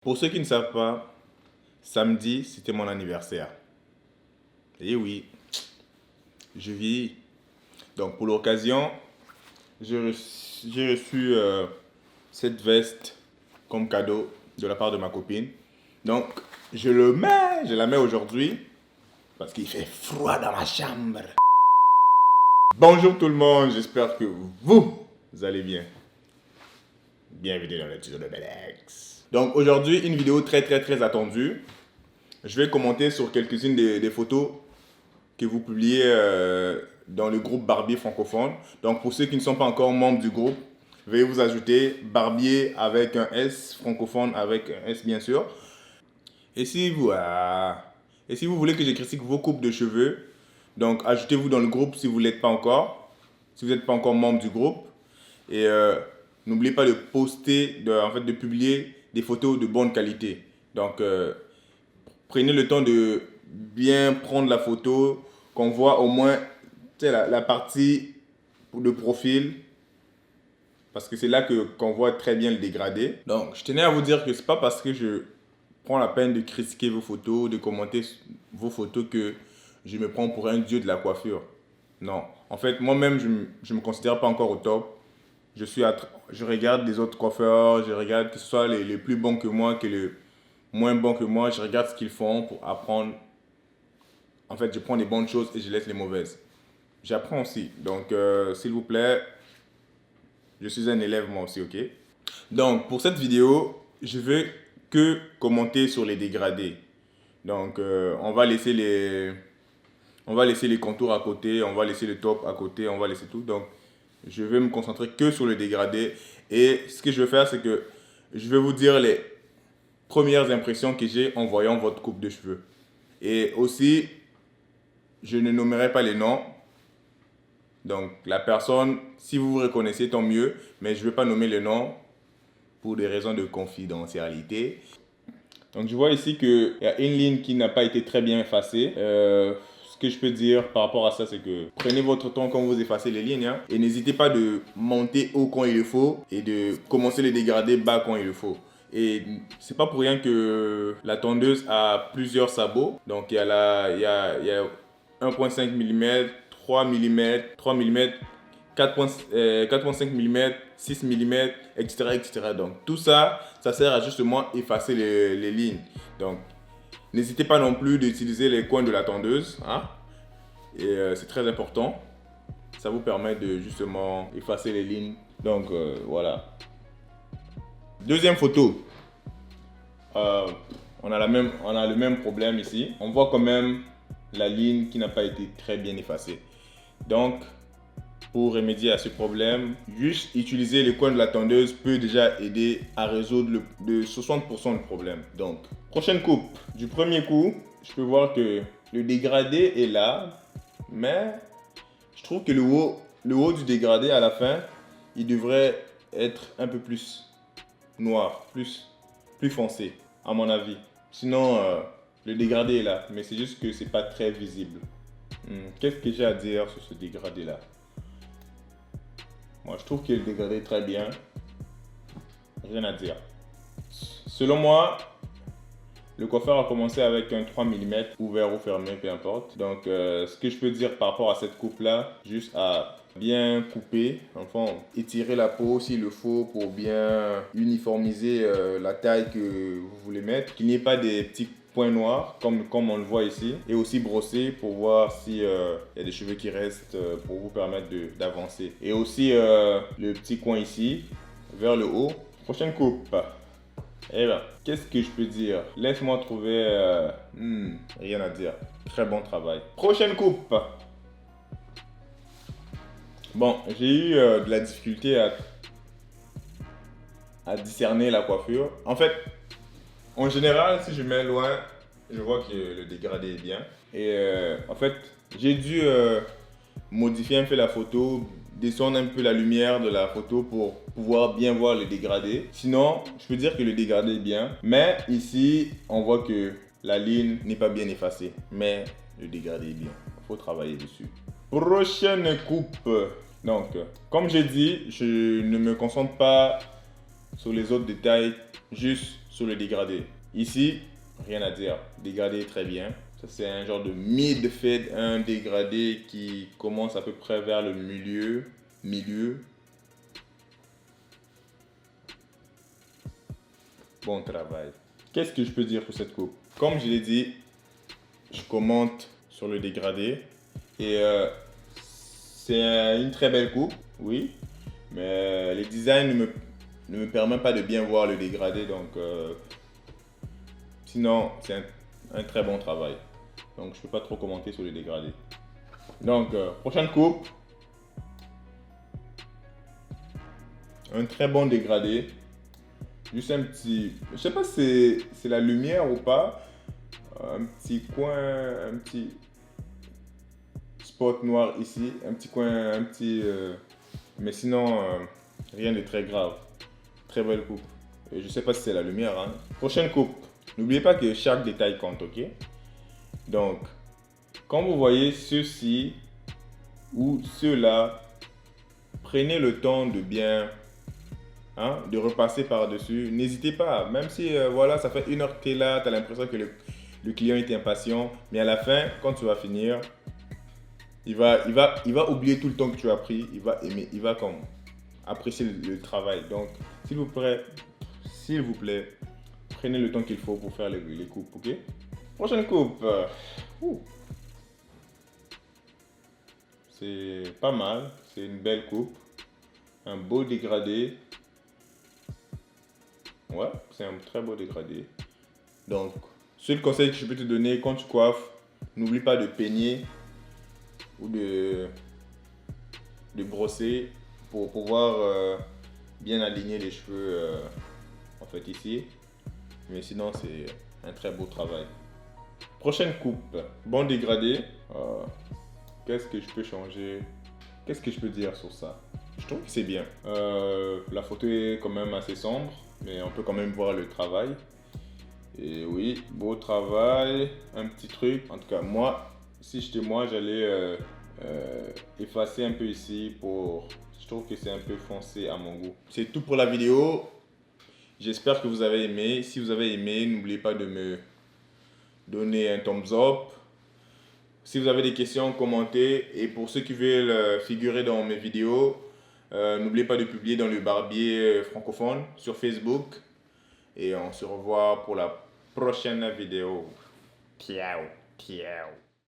Pour ceux qui ne savent pas, samedi, c'était mon anniversaire. Et oui, je vis. Donc pour l'occasion, j'ai reçu cette veste comme cadeau de la part de ma copine. Donc je la mets aujourd'hui parce qu'il fait froid dans ma chambre. Bonjour tout le monde, j'espère que vous allez bien. Bienvenue dans le tuto de Belex. Donc aujourd'hui, une vidéo très attendue. Je vais commenter sur quelques-unes des photos que vous publiez dans le groupe Barbier francophone. Donc pour ceux qui ne sont pas encore membres du groupe, veuillez vous ajouter Barbier avec un S, francophone avec un S bien sûr. Et si vous voulez que je critique vos coupes de cheveux, donc ajoutez-vous dans le groupe si vous ne l'êtes pas encore, si vous n'êtes pas encore membre du groupe. Et n'oubliez pas de poster, de publier des photos de bonne qualité. Donc prenez le temps de bien prendre la photo, qu'on voit au moins la partie de profil, parce que c'est là qu'on voit très bien le dégradé. Donc je tenais à vous dire que c'est pas parce que je prends la peine de critiquer vos photos, de commenter vos photos que je me prends pour un dieu de la coiffure. Non, en fait moi-même je me considère pas encore au top. Je regarde les autres coiffeurs, je regarde que ce soit les plus bons que moi, que les moins bons que moi, je regarde ce qu'ils font pour apprendre. En fait, je prends les bonnes choses et je laisse les mauvaises. J'apprends aussi. Donc, s'il vous plaît, je suis un élève moi aussi, ok? Donc, pour cette vidéo, je veux que commenter sur les dégradés. Donc, on va laisser les contours à côté, on va laisser le top à côté, on va laisser tout. Donc, je vais me concentrer que sur le dégradé. Et ce que je vais faire, c'est que je vais vous dire les premières impressions que j'ai en voyant votre coupe de cheveux. Et aussi, je ne nommerai pas les noms. Donc, la personne, si vous vous reconnaissez, tant mieux. Mais je ne vais pas nommer les noms pour des raisons de confidentialité. Donc, je vois ici qu'il y a une ligne qui n'a pas été très bien effacée. Ce que je peux dire par rapport à ça, c'est que prenez votre temps quand vous effacez les lignes. Et n'hésitez pas de monter haut quand il le faut et de commencer les dégradés bas quand il le faut. Et c'est pas pour rien que la tondeuse a plusieurs sabots. Donc il y a 1.5 mm, 3 mm, 3 mm, 4.5 mm, 6 mm, etc. Donc tout ça, ça sert à justement effacer les lignes. Donc n'hésitez pas non plus d'utiliser les coins de la tondeuse. Hein? Et c'est très important. Ça vous permet de justement effacer les lignes. Donc voilà. Deuxième photo. On a le même problème ici. On voit quand même la ligne qui n'a pas été très bien effacée. Donc, pour remédier à ce problème, juste utiliser les coins de la tondeuse peut déjà aider à résoudre de 60% du problème. Donc, prochaine coupe. Du premier coup, je peux voir que le dégradé est là, mais je trouve que le haut du dégradé à la fin, il devrait être un peu plus noir, plus foncé, à mon avis. Sinon, le dégradé est là, mais c'est juste que c'est pas très visible. Qu'est-ce que j'ai à dire sur ce dégradé-là? Moi, je trouve que le dégradé est très bien. Rien à dire. Selon moi, le coiffeur a commencé avec un 3 mm, ouvert ou fermé, peu importe. Donc, ce que je peux dire par rapport à cette coupe-là, juste à bien couper, enfin étirer la peau s'il le faut pour bien uniformiser la taille que vous voulez mettre, qu'il n'y ait pas des petits points noirs comme on le voit ici, et aussi brosser pour voir si y a des cheveux qui restent pour vous permettre d'avancer, et aussi le petit coin ici vers le haut. Prochaine coupe. Eh bien, qu'est-ce que je peux dire? Laisse-moi trouver... rien à dire. Très bon travail. Prochaine coupe. Bon, j'ai eu de la difficulté à discerner la coiffure. En fait, en général, si je mets loin, je vois que le dégradé est bien. Et en fait, j'ai dû modifier un peu la photo, descendre un peu la lumière de la photo pour pouvoir bien voir le dégradé. Sinon, je peux dire que le dégradé est bien. Mais ici, on voit que la ligne n'est pas bien effacée. Mais le dégradé est bien. Il faut travailler dessus. Prochaine coupe. Donc, comme j'ai dit, je ne me concentre pas sur les autres détails, juste sur le dégradé. Ici, rien à dire. Dégradé très bien. Ça, c'est un genre de mid-fade, un dégradé qui commence à peu près vers le milieu. Bon travail. Qu'est-ce que je peux dire pour cette coupe? Comme je l'ai dit, je commente sur le dégradé. Et c'est une très belle coupe, oui. Mais les designs ne me permettent pas de bien voir le dégradé. Donc, sinon, c'est un très bon travail. Donc, je ne peux pas trop commenter sur le dégradé. Donc, prochaine coupe. Un très bon dégradé. Juste un petit... Je sais pas si c'est la lumière ou pas. Un petit coin, un petit spot noir ici. Un petit coin, un petit... mais sinon, rien de très grave. Très belle coupe. Et je sais pas si c'est la lumière. Hein. Prochaine coupe. N'oubliez pas que chaque détail compte, ok? Donc, quand vous voyez ceci ou cela, prenez le temps de bien, de repasser par-dessus. N'hésitez pas, même si voilà, ça fait 1 heure que tu es là, tu as l'impression que le client est impatient, mais à la fin, quand tu vas finir, il va oublier tout le temps que tu as pris, il va aimer, il va comme apprécier le travail. Donc, s'il vous plaît, prenez le temps qu'il faut pour faire les coupes, ok? Prochaine coupe. C'est pas mal, c'est une belle coupe, un beau dégradé. Ouais, c'est un très beau dégradé. Donc, seul conseil que je peux te donner quand tu coiffes, n'oublie pas de peigner ou de brosser pour pouvoir bien aligner les cheveux en fait ici. Mais sinon, c'est un très beau travail. Prochaine coupe, bon dégradé. Qu'est-ce que je peux changer? Qu'est-ce que je peux dire sur ça? Je trouve que c'est bien. La photo est quand même assez sombre, mais on peut quand même voir le travail. Et oui, beau travail, un petit truc. En tout cas, moi, si j'étais moi, j'allais effacer un peu ici pour... Je trouve que c'est un peu foncé à mon goût. C'est tout pour la vidéo. J'espère que vous avez aimé. Si vous avez aimé, n'oubliez pas de me donner un thumbs up. Si vous avez des questions, commentez. Et pour ceux qui veulent figurer dans mes vidéos, n'oubliez pas de publier dans le Barbier francophone sur Facebook. Et on se revoit pour la prochaine vidéo. Ciao, ciao.